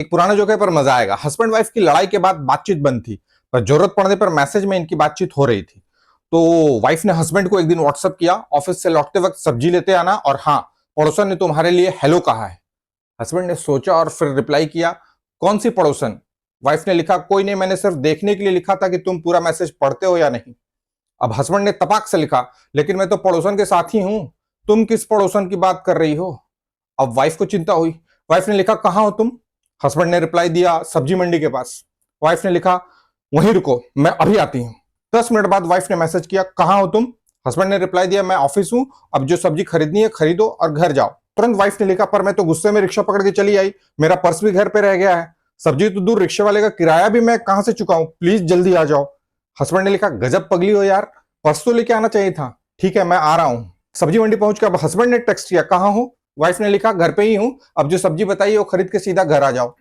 एक पुराना जोक है पर मजा आएगा। हस्बैंड वाइफ की लड़ाई के बाद बातचीत बंद थी, पर जरूरत पड़ने पर मैसेज में इनकी बातचीत हो रही थी। तो वाइफ ने हस्बैंड को एक दिन व्हाट्सएप किया, ऑफिस से लौटते वक्त सब्जी लेते आना, और हाँ, पड़ोसन ने तुम्हारे लिए हेलो कहा है। हस्बैंड ने सोचा और फिर रिप्लाई किया, कौन सी पड़ोसन? वाइफ ने लिखा, कोई नहीं, मैंने सिर्फ देखने के लिए लिखा था कि तुम पूरा मैसेज पढ़ते हो या नहीं। अब हस्बैंड ने तपाक से लिखा, लेकिन मैं तो पड़ोसन के साथ ही हूं, तुम किस पड़ोसन की बात कर रही हो? अब वाइफ को चिंता हुई। वाइफ ने लिखा, कहां हो तुम? हस्बैंड ने रिप्लाई दिया, सब्जी मंडी के पास। वाइफ ने लिखा, वहीं रुको, मैं अभी आती हूं। 10 मिनट बाद वाइफ ने मैसेज किया, कहां हो तुम? हस्बैंड ने रिप्लाई दिया, मैं ऑफिस हूं, अब जो सब्जी खरीदनी है खरीदो और घर जाओ। तुरंत वाइफ ने लिखा, पर मैं तो गुस्से में रिक्शा पकड़ के चली आई, मेरा पर्स भी घर पे रह गया है, सब्जी तो दूर, रिक्शे वाले का किराया भी मैं कहां से चुकाऊं, प्लीज जल्दी आ जाओ। हस्बैंड ने लिखा, गजब पगली हो यार, पर्स तो लेके आना चाहिए था। ठीक है, मैं आ रहा हूं। सब्जी मंडी पहुंच के अब हस्बैंड ने टेक्स्ट किया, कहां हो? वाइफ ने लिखा, घर पे ही हूं, अब जो सब्जी बताइए वो खरीद के सीधा घर आ जाओ।